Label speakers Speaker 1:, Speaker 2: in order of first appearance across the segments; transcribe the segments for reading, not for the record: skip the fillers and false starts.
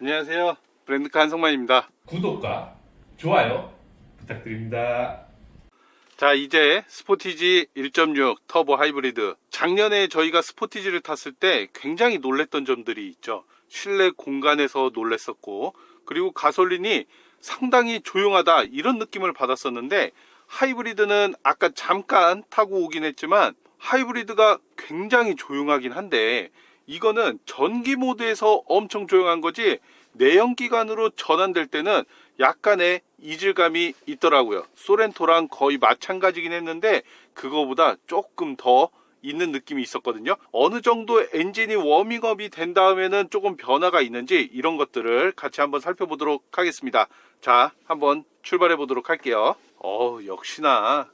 Speaker 1: 안녕하세요. 브랜드카 한성만입니다.
Speaker 2: 구독과 좋아요 부탁드립니다.
Speaker 1: 자, 이제 스포티지 1.6 터보 하이브리드. 작년에 저희가 스포티지를 탔을 때 굉장히 놀랬던 점들이 있죠. 실내 공간에서 놀랬었고, 그리고 가솔린이 상당히 조용하다 이런 느낌을 받았었는데, 하이브리드는 아까 잠깐 타고 오긴 했지만 하이브리드가 굉장히 조용하긴 한데, 이거는 전기 모드에서 엄청 조용한 거지 내연기관으로 전환될 때는 약간의 이질감이 있더라고요. 소렌토랑 거의 마찬가지긴 했는데 그거보다 조금 더 있는 느낌이 있었거든요. 어느 정도 엔진이 워밍업이 된 다음에는 조금 변화가 있는지 이런 것들을 같이 한번 살펴보도록 하겠습니다. 자, 한번 출발해 보도록 할게요. 역시나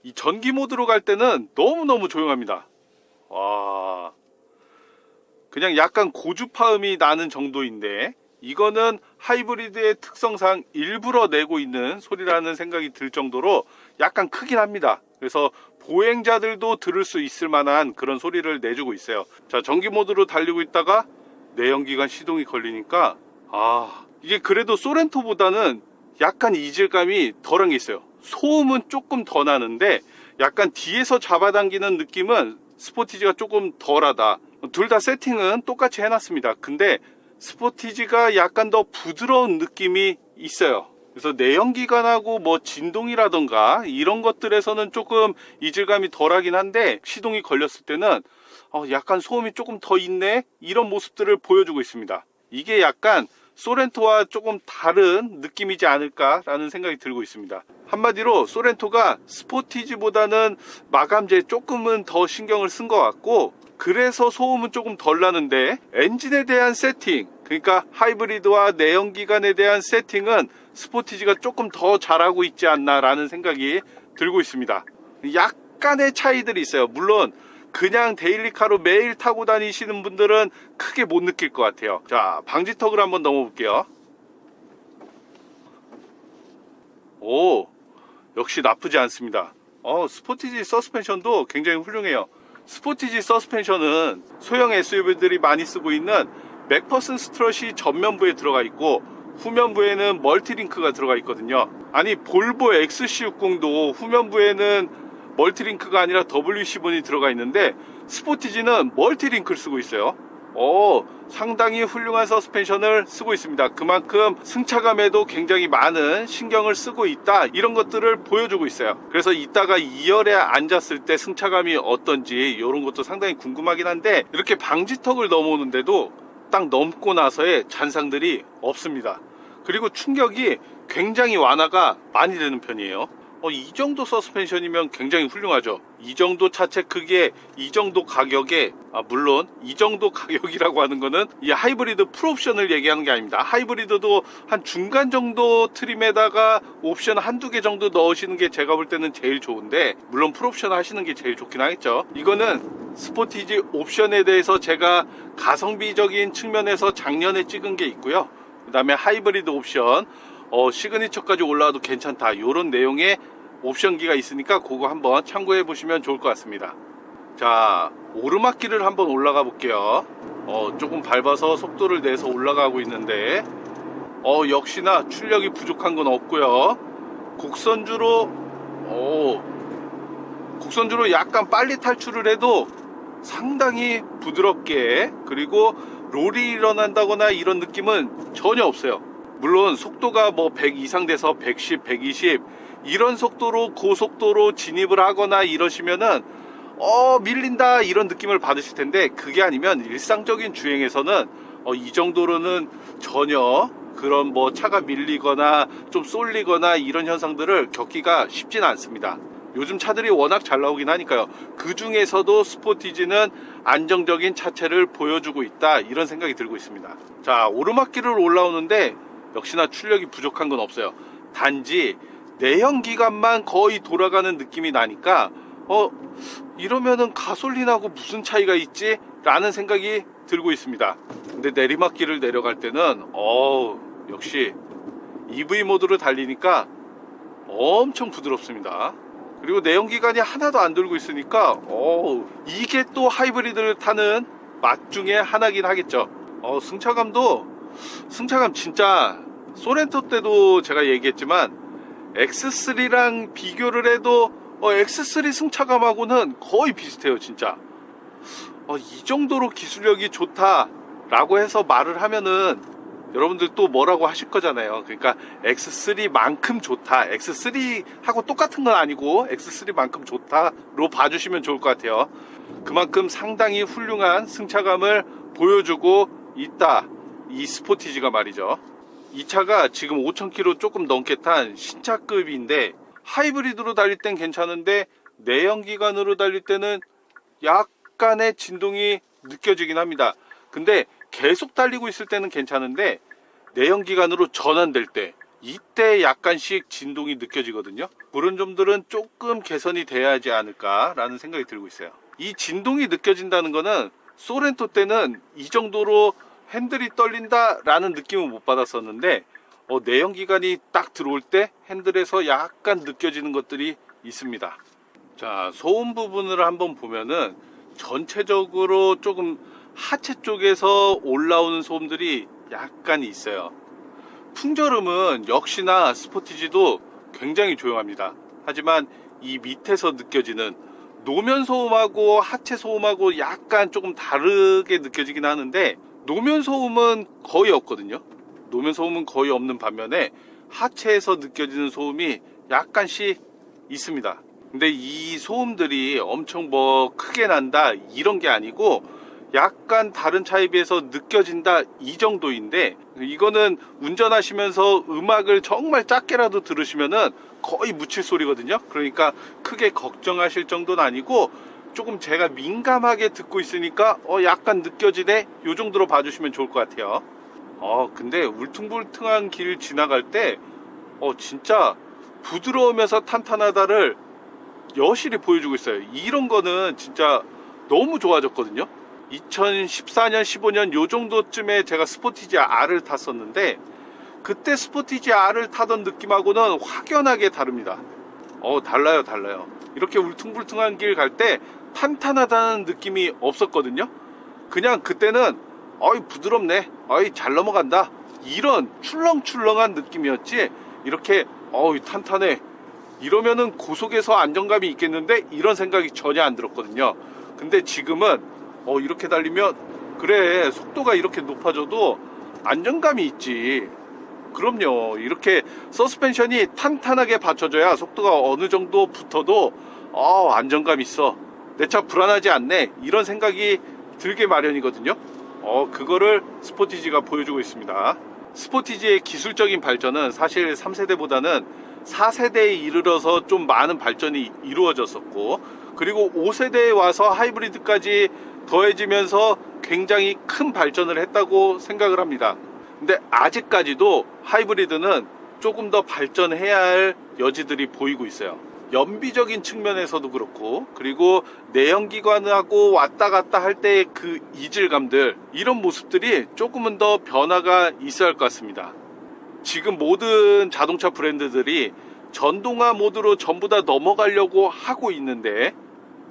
Speaker 1: 이 전기 모드로 갈 때는 너무너무 조용합니다. 와, 그냥 약간 고주파음이 나는 정도인데, 이거는 하이브리드의 특성상 일부러 내고 있는 소리라는 생각이 들 정도로 약간 크긴 합니다. 그래서 보행자들도 들을 수 있을 만한 그런 소리를 내주고 있어요. 자, 전기 모드로 달리고 있다가 내연기관 시동이 걸리니까 이게 그래도 소렌토보다는 약간 이질감이 덜한 게 있어요. 소음은 조금 더 나는데 약간 뒤에서 잡아당기는 느낌은 스포티지가 조금 덜하다. 둘 다 세팅은 똑같이 해놨습니다. 근데 스포티지가 약간 더 부드러운 느낌이 있어요. 그래서 내연기관하고 뭐 진동이라던가 이런 것들에서는 조금 이질감이 덜하긴 한데, 시동이 걸렸을 때는 약간 소음이 조금 더 있네, 이런 모습들을 보여주고 있습니다. 이게 약간 소렌토와 조금 다른 느낌이지 않을까라는 생각이 들고 있습니다. 한마디로 소렌토가 스포티지보다는 마감재에 조금은 더 신경을 쓴 것 같고, 그래서 소음은 조금 덜 나는데 엔진에 대한 세팅, 그러니까 하이브리드와 내연기관에 대한 세팅은 스포티지가 조금 더 잘하고 있지 않나 라는 생각이 들고 있습니다. 약간의 차이들이 있어요. 물론 그냥 데일리카로 매일 타고 다니시는 분들은 크게 못 느낄 것 같아요. 자, 방지턱을 한번 넘어볼게요. 오, 역시 나쁘지 않습니다. 스포티지 서스펜션도 굉장히 훌륭해요. 스포티지 서스펜션은 소형 SUV들이 많이 쓰고 있는 맥퍼슨 스트럿이 전면부에 들어가 있고 후면부에는 멀티링크가 들어가 있거든요. 아니, 볼보 XC60도 후면부에는 멀티링크가 아니라 WC7이 들어가 있는데 스포티지는 멀티링크를 쓰고 있어요. 상당히 훌륭한 서스펜션을 쓰고 있습니다. 그만큼 승차감에도 굉장히 많은 신경을 쓰고 있다, 이런 것들을 보여주고 있어요. 그래서 이따가 2열에 앉았을 때 승차감이 어떤지 이런 것도 상당히 궁금하긴 한데, 이렇게 방지턱을 넘어오는데도 딱 넘고 나서의 잔상들이 없습니다. 그리고 충격이 굉장히 완화가 많이 되는 편이에요. 이 정도 서스펜션이면 굉장히 훌륭하죠. 이 정도 차체 크기에 이 정도 가격에, 물론 이 정도 가격이라고 하는 거는 이 하이브리드 풀옵션을 얘기하는 게 아닙니다. 하이브리드도 한 중간 정도 트림에다가 옵션 한두 개 정도 넣으시는 게 제가 볼 때는 제일 좋은데, 물론 풀옵션 하시는 게 제일 좋긴 하겠죠. 이거는 스포티지 옵션에 대해서 제가 가성비적인 측면에서 작년에 찍은 게 있고요. 그 다음에 하이브리드 옵션 시그니처까지 올라와도 괜찮다, 이런 내용의 옵션기가 있으니까 그거 한번 참고해 보시면 좋을 것 같습니다. 자, 오르막길을 한번 올라가 볼게요. 조금 밟아서 속도를 내서 올라가고 있는데 역시나 출력이 부족한 건 없고요. 곡선주로 약간 빨리 탈출을 해도 상당히 부드럽게, 그리고 롤이 일어난다거나 이런 느낌은 전혀 없어요. 물론 속도가 뭐 100 이상 돼서 110, 120 이런 속도로 고속도로 진입을 하거나 이러시면은 밀린다 이런 느낌을 받으실 텐데, 그게 아니면 일상적인 주행에서는 이 정도로는 전혀 그런 뭐 차가 밀리거나 좀 쏠리거나 이런 현상들을 겪기가 쉽지는 않습니다. 요즘 차들이 워낙 잘 나오긴 하니까요. 그 중에서도 스포티지는 안정적인 차체를 보여주고 있다, 이런 생각이 들고 있습니다. 자, 오르막길을 올라오는데 역시나 출력이 부족한 건 없어요. 단지 내연기관만 거의 돌아가는 느낌이 나니까 이러면은 가솔린하고 무슨 차이가 있지? 라는 생각이 들고 있습니다. 근데 내리막길을 내려갈 때는 역시 EV 모드로 달리니까 엄청 부드럽습니다. 그리고 내연기관이 하나도 안 돌고 있으니까 이게 또 하이브리드를 타는 맛 중에 하나긴 하겠죠. 승차감도 승차감 진짜 소렌토 때도 제가 얘기했지만 X3랑 비교를 해도 X3 승차감하고는 거의 비슷해요 진짜. 이 정도로 기술력이 좋다라고 해서 말을 하면은 여러분들 또 뭐라고 하실 거잖아요. 그러니까 X3만큼 좋다, X3하고 똑같은 건 아니고 X3만큼 좋다로 봐주시면 좋을 것 같아요. 그만큼 상당히 훌륭한 승차감을 보여주고 있다, 이 스포티지가 말이죠. 이 차가 지금 5,000km 조금 넘게 탄 신차급인데 하이브리드로 달릴 땐 괜찮은데 내연기관으로 달릴 때는 약간의 진동이 느껴지긴 합니다. 근데 계속 달리고 있을 때는 괜찮은데 내연기관으로 전환될 때 이때 약간씩 진동이 느껴지거든요. 그런 점들은 조금 개선이 돼야 하지 않을까 라는 생각이 들고 있어요. 이 진동이 느껴진다는 거는 소렌토 때는 이 정도로 핸들이 떨린다 라는 느낌은 못 받았었는데 내연기관이 딱 들어올 때 핸들에서 약간 느껴지는 것들이 있습니다. 자, 소음 부분을 한번 보면은 전체적으로 조금 하체 쪽에서 올라오는 소음들이 약간 있어요. 풍절음은 역시나 스포티지도 굉장히 조용합니다. 하지만 이 밑에서 느껴지는 노면 소음하고 하체 소음하고 약간 조금 다르게 느껴지긴 하는데 노면 소음은 거의 없거든요. 노면 소음은 거의 없는 반면에 하체에서 느껴지는 소음이 약간씩 있습니다. 근데 이 소음들이 엄청 뭐 크게 난다 이런 게 아니고 약간 다른 차에 비해서 느껴진다 이 정도인데, 이거는 운전하시면서 음악을 정말 작게라도 들으시면은 거의 묻힐 소리거든요. 그러니까 크게 걱정하실 정도는 아니고 조금 제가 민감하게 듣고 있으니까 약간 느껴지네 요 정도로 봐주시면 좋을 것 같아요. 근데 울퉁불퉁한 길 지나갈 때 진짜 부드러우면서 탄탄하다를 여실히 보여주고 있어요. 이런 거는 진짜 너무 좋아졌거든요. 2014년 15년 요 정도쯤에 제가 스포티지 R을 탔었는데 그때 스포티지 R을 타던 느낌하고는 확연하게 다릅니다. 달라요. 이렇게 울퉁불퉁한 길 갈 때 탄탄하다는 느낌이 없었거든요. 그냥 그때는 부드럽네, 잘 넘어간다, 이런 출렁출렁한 느낌이었지, 이렇게 탄탄해 이러면은 고속에서 안정감이 있겠는데 이런 생각이 전혀 안 들었거든요. 근데 지금은 이렇게 달리면 그래, 속도가 이렇게 높아져도 안정감이 있지. 그럼요. 이렇게 서스펜션이 탄탄하게 받쳐줘야 속도가 어느 정도 붙어도 안정감 있어, 내 차 불안하지 않네, 이런 생각이 들게 마련이거든요. 그거를 스포티지가 보여주고 있습니다. 스포티지의 기술적인 발전은 사실 3세대보다는 4세대에 이르러서 좀 많은 발전이 이루어졌었고, 그리고 5세대에 와서 하이브리드까지 더해지면서 굉장히 큰 발전을 했다고 생각을 합니다. 근데 아직까지도 하이브리드는 조금 더 발전해야 할 여지들이 보이고 있어요. 연비적인 측면에서도 그렇고, 그리고 내연기관하고 왔다 갔다 할 때의 그 이질감들, 이런 모습들이 조금은 더 변화가 있어야 할 것 같습니다. 지금 모든 자동차 브랜드들이 전동화 모드로 전부 다 넘어가려고 하고 있는데,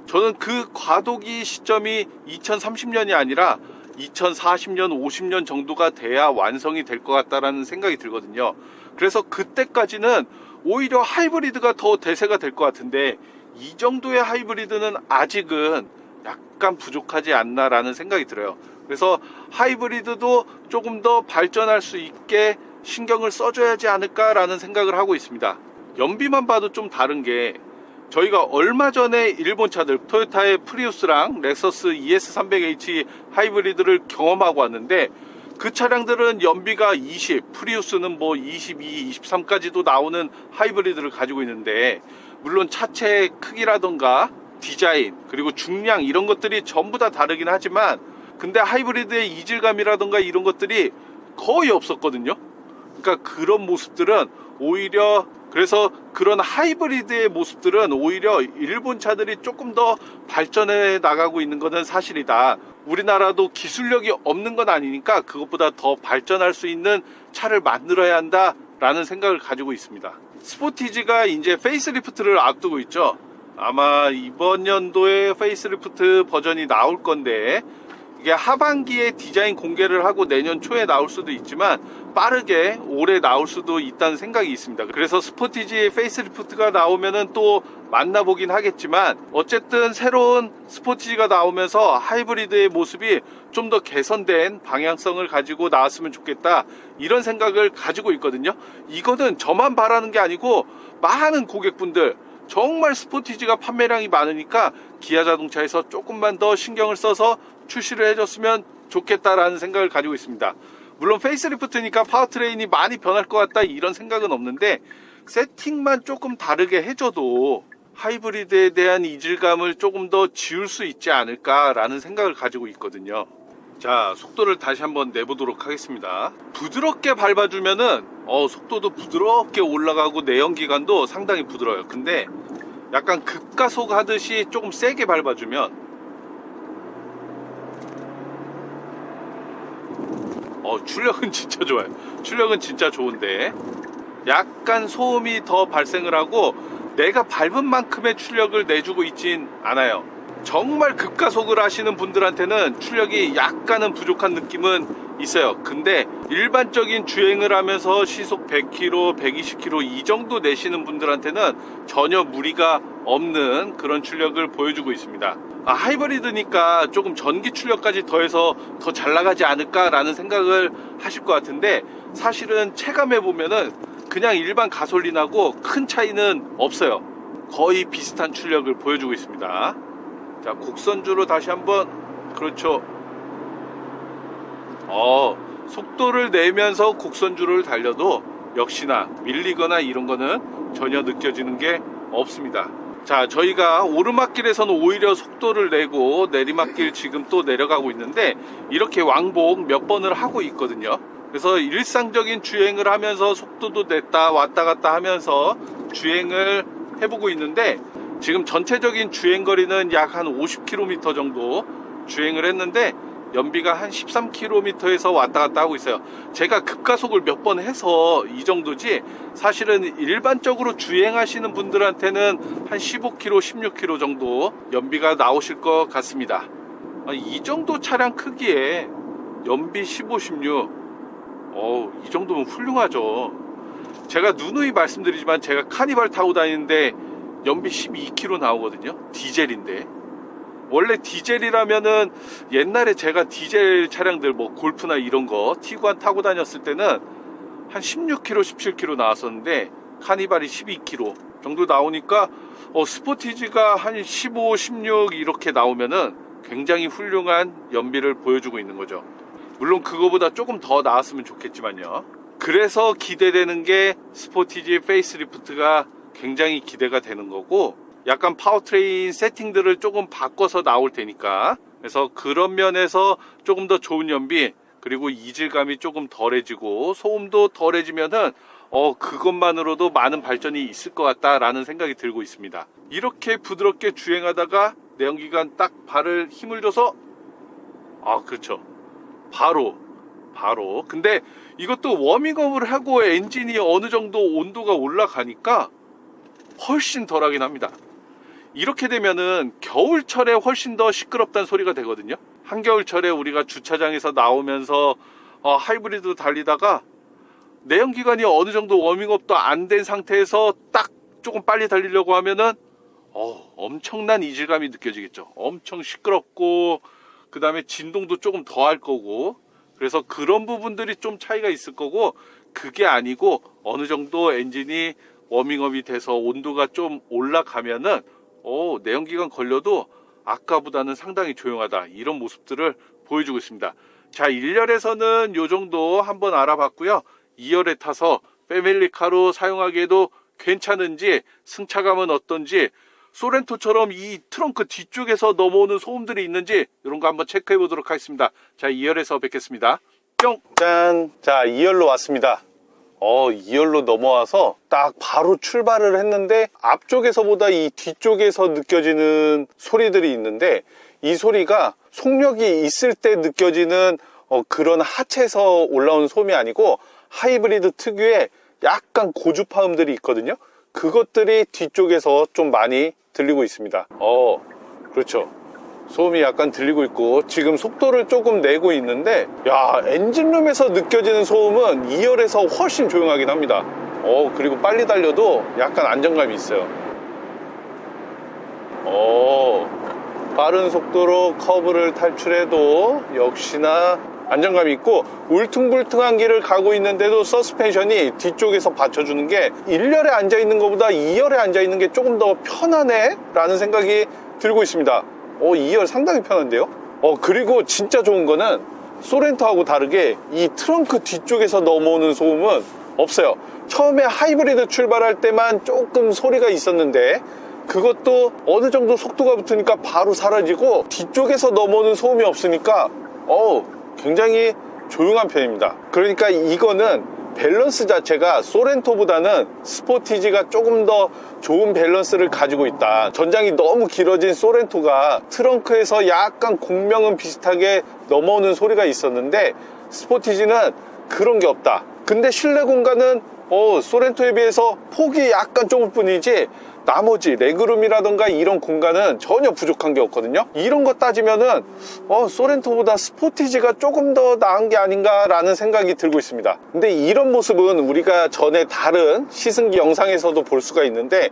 Speaker 1: 저는 그 과도기 시점이 2030년이 아니라 2040년, 50년 정도가 돼야 완성이 될 것 같다라는 생각이 들거든요. 그래서 그때까지는 오히려 하이브리드가 더 대세가 될 것 같은데, 이 정도의 하이브리드는 아직은 약간 부족하지 않나라는 생각이 들어요. 그래서 하이브리드도 조금 더 발전할 수 있게 신경을 써줘야지 않을까라는 생각을 하고 있습니다. 연비만 봐도 좀 다른 게, 저희가 얼마 전에 일본 차들 토요타의 프리우스랑 렉서스 ES300H 하이브리드를 경험하고 왔는데, 그 차량들은 연비가 20, 프리우스는 뭐 22, 23까지도 나오는 하이브리드를 가지고 있는데, 물론 차체 크기라던가 디자인, 그리고 중량, 이런 것들이 전부 다 다르긴 하지만, 근데 하이브리드의 이질감이라던가 이런 것들이 거의 없었거든요. 그러니까 그런 모습들은 오히려, 그래서 그런 하이브리드의 모습들은 오히려 일본 차들이 조금 더 발전해 나가고 있는 것은 사실이다. 우리나라도 기술력이 없는 건 아니니까 그것보다 더 발전할 수 있는 차를 만들어야 한다라는 생각을 가지고 있습니다. 스포티지가 이제 페이스리프트를 앞두고 있죠. 아마 이번 연도에 페이스리프트 버전이 나올 건데, 이게 하반기에 디자인 공개를 하고 내년 초에 나올 수도 있지만 빠르게 올해 나올 수도 있다는 생각이 있습니다. 그래서 스포티지 페이스리프트가 나오면은 또 만나보긴 하겠지만 어쨌든 새로운 스포티지가 나오면서 하이브리드의 모습이 좀 더 개선된 방향성을 가지고 나왔으면 좋겠다, 이런 생각을 가지고 있거든요. 이거는 저만 바라는 게 아니고 많은 고객분들, 정말 스포티지가 판매량이 많으니까 기아 자동차에서 조금만 더 신경을 써서 출시를 해줬으면 좋겠다라는 생각을 가지고 있습니다. 물론 페이스리프트니까 파워트레인이 많이 변할 것 같다, 이런 생각은 없는데 세팅만 조금 다르게 해줘도 하이브리드에 대한 이질감을 조금 더 지울 수 있지 않을까라는 생각을 가지고 있거든요. 자, 속도를 다시 한번 내보도록 하겠습니다. 부드럽게 밟아주면은 속도도 부드럽게 올라가고 내연기관도 상당히 부드러워요. 근데 약간 급가속 하듯이 조금 세게 밟아주면 출력은 진짜 좋아요. 출력은 진짜 좋은데 약간 소음이 더 발생을 하고 내가 밟은 만큼의 출력을 내주고 있진 않아요. 정말 급가속을 하시는 분들한테는 출력이 약간은 부족한 느낌은 있어요. 근데 일반적인 주행을 하면서 시속 100km, 120km 이 정도 내시는 분들한테는 전혀 무리가 없는 그런 출력을 보여주고 있습니다. 하이브리드니까 조금 전기 출력까지 더해서 더 잘 나가지 않을까라는 생각을 하실 것 같은데 사실은 체감해 보면은 그냥 일반 가솔린하고 큰 차이는 없어요. 거의 비슷한 출력을 보여주고 있습니다. 자, 곡선주로 다시 한번, 그렇죠. 속도를 내면서 곡선주를 달려도 역시나 밀리거나 이런 거는 전혀 느껴지는 게 없습니다. 자, 저희가 오르막길에서는 오히려 속도를 내고 내리막길 지금 또 내려가고 있는데 이렇게 왕복 몇 번을 하고 있거든요. 그래서 일상적인 주행을 하면서 속도도 냈다 왔다 갔다 하면서 주행을 해보고 있는데 지금 전체적인 주행거리는 약 한 50km 정도 주행을 했는데 연비가 한 13km에서 왔다 갔다 하고 있어요. 제가 급가속을 몇 번 해서 이 정도지 사실은 일반적으로 주행하시는 분들한테는 한 15km, 16km 정도 연비가 나오실 것 같습니다. 이 정도 차량 크기에 연비 15, 16, 이 정도면 훌륭하죠. 제가 누누이 말씀드리지만 제가 카니발 타고 다니는데 연비 12km 나오거든요. 디젤인데. 원래 디젤이라면은 옛날에 제가 디젤 차량들 뭐 골프나 이런 거 티구안 타고 다녔을 때는 한 16km, 17km 나왔었는데 카니발이 12km 정도 나오니까 스포티지가 한 15, 16 이렇게 나오면은 굉장히 훌륭한 연비를 보여주고 있는 거죠. 물론 그거보다 조금 더 나왔으면 좋겠지만요. 그래서 기대되는 게 스포티지 페이스리프트가 굉장히 기대가 되는 거고, 약간 파워트레인 세팅들을 조금 바꿔서 나올 테니까, 그래서 그런 면에서 조금 더 좋은 연비, 그리고 이질감이 조금 덜해지고 소음도 덜해지면은 그것만으로도 많은 발전이 있을 것 같다라는 생각이 들고 있습니다. 이렇게 부드럽게 주행하다가 내연기관 딱 발을 힘을 줘서 그렇죠, 바로 근데 이것도 워밍업을 하고 엔진이 어느 정도 온도가 올라가니까 훨씬 덜하긴 합니다. 이렇게 되면은 겨울철에 훨씬 더 시끄럽다는 소리가 되거든요. 한겨울철에 우리가 주차장에서 나오면서 하이브리드 달리다가 내연기관이 어느 정도 워밍업도 안 된 상태에서 딱 조금 빨리 달리려고 하면은 엄청난 이질감이 느껴지겠죠. 엄청 시끄럽고 그 다음에 진동도 조금 더 할 거고, 그래서 그런 부분들이 좀 차이가 있을 거고, 그게 아니고 어느 정도 엔진이 워밍업이 돼서 온도가 좀 올라가면은 내연기관 걸려도 아까보다는 상당히 조용하다, 이런 모습들을 보여주고 있습니다. 자, 1열에서는 요 정도 한번 알아봤고요. 2열에 타서 패밀리카로 사용하기에도 괜찮은지, 승차감은 어떤지, 소렌토처럼 이 트렁크 뒤쪽에서 넘어오는 소음들이 있는지 이런 거 한번 체크해 보도록 하겠습니다. 자, 2열에서 뵙겠습니다. 뿅! 짠! 자, 2열로 왔습니다. 2열로 넘어와서 딱 바로 출발을 했는데 앞쪽에서보다 이 뒤쪽에서 느껴지는 소리들이 있는데, 이 소리가 속력이 있을 때 느껴지는 그런 하체에서 올라오는 소음이 아니고 하이브리드 특유의 약간 고주파음들이 있거든요. 그것들이 뒤쪽에서 좀 많이 들리고 있습니다. 그렇죠. 소음이 약간 들리고 있고 지금 속도를 조금 내고 있는데 야, 엔진룸에서 느껴지는 소음은 2열에서 훨씬 조용하긴 합니다. 그리고 빨리 달려도 약간 안정감이 있어요. 빠른 속도로 커브를 탈출해도 역시나 안정감이 있고 울퉁불퉁한 길을 가고 있는데도 서스펜션이 뒤쪽에서 받쳐주는 게 1열에 앉아있는 것보다 2열에 앉아있는 게 조금 더 편하네? 라는 생각이 들고 있습니다. 2열 상당히 편한데요? 그리고 진짜 좋은 거는 소렌토하고 다르게 이 트렁크 뒤쪽에서 넘어오는 소음은 없어요. 처음에 하이브리드 출발할 때만 조금 소리가 있었는데 그것도 어느 정도 속도가 붙으니까 바로 사라지고 뒤쪽에서 넘어오는 소음이 없으니까 굉장히 조용한 편입니다. 그러니까 이거는 밸런스 자체가 소렌토보다는 스포티지가 조금 더 좋은 밸런스를 가지고 있다. 전장이 너무 길어진 소렌토가 트렁크에서 약간 공명은 비슷하게 넘어오는 소리가 있었는데 스포티지는 그런 게 없다. 근데 실내 공간은 소렌토에 비해서 폭이 약간 좁을 뿐이지 나머지 레그룸이라던가 이런 공간은 전혀 부족한 게 없거든요. 이런 거 따지면은 소렌토보다 스포티지가 조금 더 나은 게 아닌가 라는 생각이 들고 있습니다. 근데 이런 모습은 우리가 전에 다른 시승기 영상에서도 볼 수가 있는데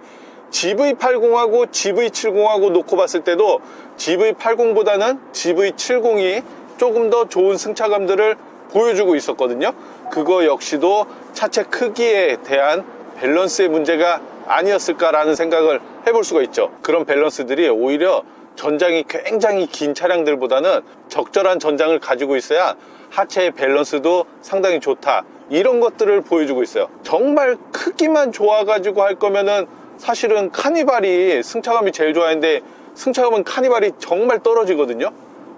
Speaker 1: GV80하고 GV70하고 놓고 봤을 때도 GV80보다는 GV70이 조금 더 좋은 승차감들을 보여주고 있었거든요. 그거 역시도 차체 크기에 대한 밸런스의 문제가 아니었을까라는 생각을 해볼 수가 있죠. 그런 밸런스들이 오히려 전장이 굉장히 긴 차량들보다는 적절한 전장을 가지고 있어야 하체의 밸런스도 상당히 좋다, 이런 것들을 보여주고 있어요. 정말 크기만 좋아가지고 할 거면은 사실은 카니발이 승차감이 제일 좋아하는데 승차감은 카니발이 정말 떨어지거든요.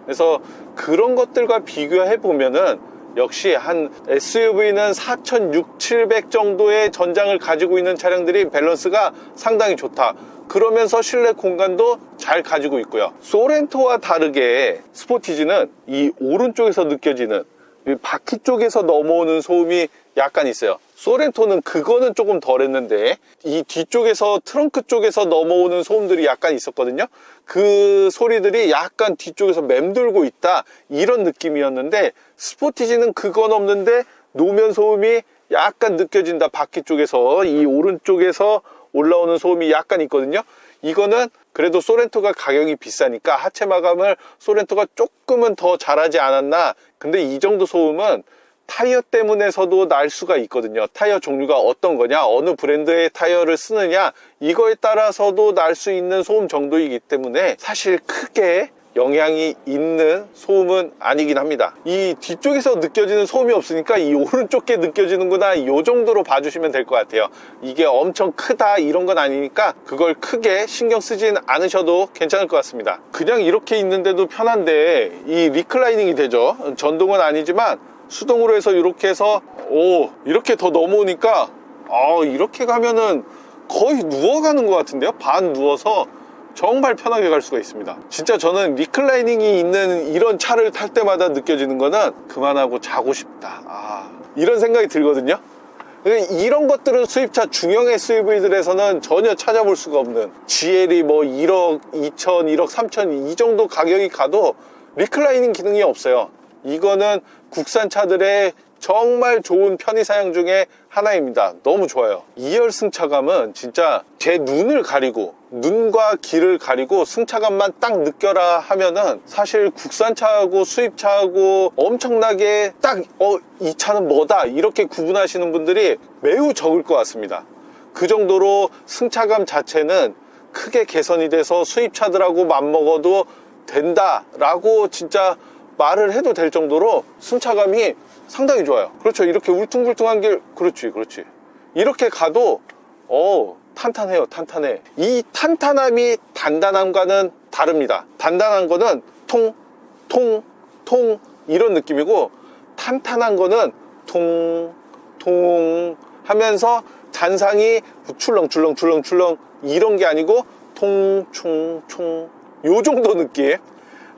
Speaker 1: 그래서 그런 것들과 비교해 보면은 역시 한 SUV는 4,600, 700 정도의 전장을 가지고 있는 차량들이 밸런스가 상당히 좋다. 그러면서 실내 공간도 잘 가지고 있고요. 소렌토와 다르게 스포티지는 이 오른쪽에서 느껴지는 이 바퀴 쪽에서 넘어오는 소음이 약간 있어요. 소렌토는 그거는 조금 덜 했는데 이 뒤쪽에서 트렁크 쪽에서 넘어오는 소음들이 약간 있었거든요. 그 소리들이 약간 뒤쪽에서 맴돌고 있다, 이런 느낌이었는데 스포티지는 그건 없는데 노면 소음이 약간 느껴진다. 바퀴 쪽에서 이 오른쪽에서 올라오는 소음이 약간 있거든요. 이거는 그래도 소렌토가 가격이 비싸니까 하체 마감을 소렌토가 조금은 더 잘하지 않았나. 근데 이 정도 소음은 타이어 때문에서도 날 수가 있거든요. 타이어 종류가 어떤 거냐, 어느 브랜드의 타이어를 쓰느냐, 이거에 따라서도 날 수 있는 소음 정도이기 때문에 사실 크게 영향이 있는 소음은 아니긴 합니다. 이 뒤쪽에서 느껴지는 소음이 없으니까 이 오른쪽 게 느껴지는구나, 이 정도로 봐주시면 될 것 같아요. 이게 엄청 크다 이런 건 아니니까 그걸 크게 신경 쓰진 않으셔도 괜찮을 것 같습니다. 그냥 이렇게 있는데도 편한데 이 리클라이닝이 되죠. 전동은 아니지만 수동으로 해서 이렇게 해서 이렇게 더 넘어오니까 이렇게 가면은 거의 누워가는 것 같은데요. 반 누워서 정말 편하게 갈 수가 있습니다. 진짜 저는 리클라이닝이 있는 이런 차를 탈 때마다 느껴지는 거는 그만하고 자고 싶다, 이런 생각이 들거든요. 이런 것들은 수입차 중형 SUV들에서는 전혀 찾아볼 수가 없는, GL이 뭐 1억 2천, 1억 3천 이 정도 가격이 가도 리클라이닝 기능이 없어요. 이거는 국산 차들의 정말 좋은 편의사양 중에 하나입니다. 너무 좋아요. 2열 승차감은 진짜 제 눈을 가리고, 눈과 귀를 가리고 승차감만 딱 느껴라 하면은 사실 국산차하고 수입차하고 엄청나게 딱 이 차는 뭐다 이렇게 구분하시는 분들이 매우 적을 것 같습니다. 그 정도로 승차감 자체는 크게 개선이 돼서 수입차들하고 맞먹어도 된다라고 진짜 말을 해도 될 정도로 승차감이 상당히 좋아요. 그렇죠. 이렇게 울퉁불퉁한 길, 그렇지. 이렇게 가도 탄탄해요. 탄탄해. 이 탄탄함이 단단함과는 다릅니다. 단단한 거는 통 이런 느낌이고, 탄탄한 거는 통 하면서 잔상이 출렁 이런 게 아니고 통충충 요 정도 느낌.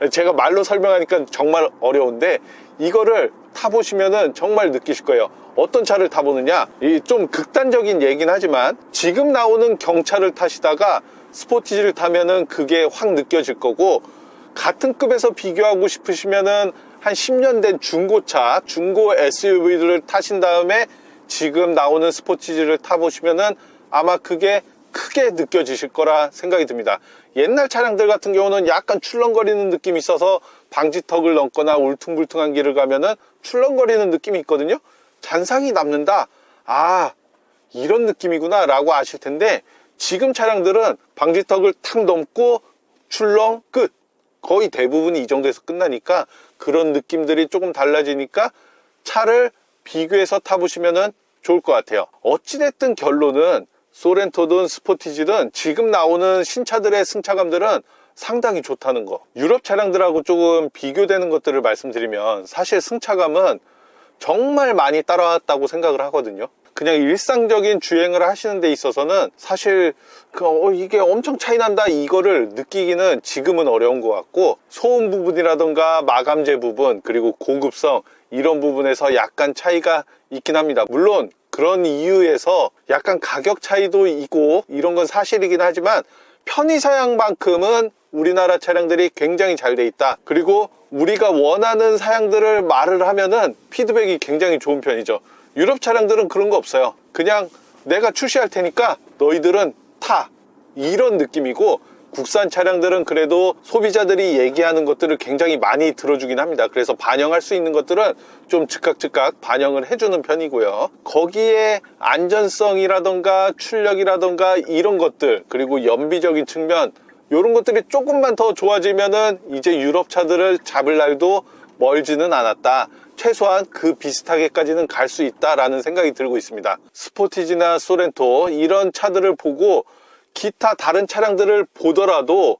Speaker 1: 제가 말로 설명하니까 정말 어려운데 이거를 타보시면은 정말 느끼실 거예요. 어떤 차를 타보느냐, 이 좀 극단적인 얘긴 하지만 지금 나오는 경차를 타시다가 스포티지를 타면은 그게 확 느껴질 거고, 같은 급에서 비교하고 싶으시면은 한 10년 된 중고차, 중고 SUV들을 타신 다음에 지금 나오는 스포티지를 타보시면은 아마 그게 크게 느껴지실 거라 생각이 듭니다. 옛날 차량들 같은 경우는 약간 출렁거리는 느낌이 있어서 방지턱을 넘거나 울퉁불퉁한 길을 가면은 출렁거리는 느낌이 있거든요. 잔상이 남는다. 아, 이런 느낌이구나 라고 아실 텐데, 지금 차량들은 방지턱을 탁 넘고 출렁 끝. 거의 대부분이 이 정도에서 끝나니까 그런 느낌들이 조금 달라지니까 차를 비교해서 타보시면 좋을 것 같아요. 어찌됐든 결론은 소렌토든 스포티지든 지금 나오는 신차들의 승차감들은 상당히 좋다는 거. 유럽 차량들하고 조금 비교되는 것들을 말씀드리면 사실 승차감은 정말 많이 따라왔다고 생각을 하거든요. 그냥 일상적인 주행을 하시는 데 있어서는 사실 이게 엄청 차이 난다 이거를 느끼기는 지금은 어려운 것 같고, 소음 부분이라던가 마감재 부분 그리고 고급성 이런 부분에서 약간 차이가 있긴 합니다. 물론 그런 이유에서 약간 가격 차이도 있고 이런 건 사실이긴 하지만 편의사양만큼은 우리나라 차량들이 굉장히 잘 돼 있다. 그리고 우리가 원하는 사양들을 말을 하면은 피드백이 굉장히 좋은 편이죠. 유럽 차량들은 그런 거 없어요. 그냥 내가 출시할 테니까 너희들은 타, 이런 느낌이고, 국산 차량들은 그래도 소비자들이 얘기하는 것들을 굉장히 많이 들어주긴 합니다. 그래서 반영할 수 있는 것들은 좀 즉각 반영을 해주는 편이고요. 거기에 안전성이라던가 출력이라던가 이런 것들, 그리고 연비적인 측면, 이런 것들이 조금만 더 좋아지면은 이제 유럽 차들을 잡을 날도 멀지는 않았다. 최소한 그 비슷하게까지는 갈 수 있다라는 생각이 들고 있습니다. 스포티지나 소렌토 이런 차들을 보고 기타 다른 차량들을 보더라도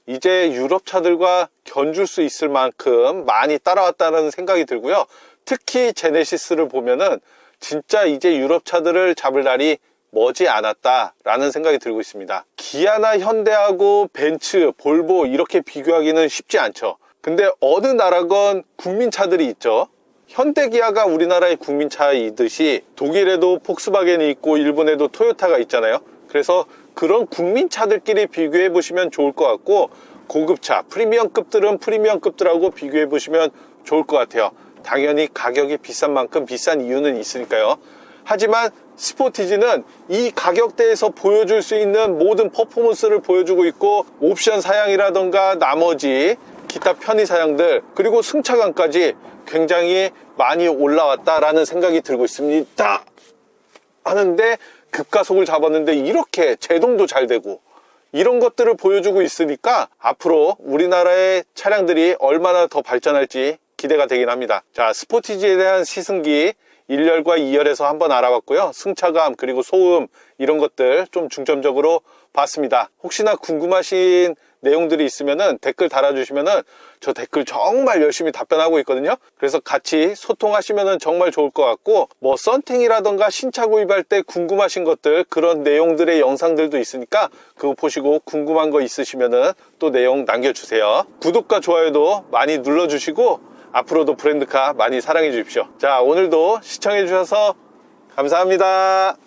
Speaker 1: 이제 유럽 차들과 견줄 수 있을 만큼 많이 따라왔다는 생각이 들고요. 특히 제네시스를 보면은 진짜 이제 유럽 차들을 잡을 날이 머지 않았다라는 생각이 들고 있습니다. 기아나 현대하고 벤츠, 볼보 이렇게 비교하기는 쉽지 않죠. 근데 어느 나라건 국민차들이 있죠. 현대기아가 우리나라의 국민차이듯이 독일에도 폭스바겐이 있고 일본에도 토요타가 있잖아요. 그래서 그런 국민차들끼리 비교해 보시면 좋을 것 같고, 고급차, 프리미엄급들은 프리미엄급들하고 비교해 보시면 좋을 것 같아요. 당연히 가격이 비싼 만큼 비싼 이유는 있으니까요. 하지만 스포티지는 이 가격대에서 보여줄 수 있는 모든 퍼포먼스를 보여주고 있고, 옵션 사양이라던가 나머지 기타 편의 사양들 그리고 승차감까지 굉장히 많이 올라왔다라는 생각이 들고 있습니다. 하는데 급가속을 잡았는데 이렇게 제동도 잘 되고 이런 것들을 보여주고 있으니까 앞으로 우리나라의 차량들이 얼마나 더 발전할지 기대가 되긴 합니다. 자, 스포티지에 대한 시승기 1열과 2열에서 한번 알아봤고요. 승차감 그리고 소음 이런 것들 좀 중점적으로 봤습니다. 혹시나 궁금하신 내용들이 있으면은 댓글 달아주시면은 저 댓글 정말 열심히 답변하고 있거든요. 그래서 같이 소통하시면은 정말 좋을 것 같고, 뭐 썬팅이라던가 신차 구입할 때 궁금하신 것들 그런 내용들의 영상들도 있으니까 그거 보시고 궁금한 거 있으시면은 또 내용 남겨주세요. 구독과 좋아요도 많이 눌러주시고 앞으로도 브랜드카 많이 사랑해 주십시오. 자, 오늘도 시청해 주셔서 감사합니다.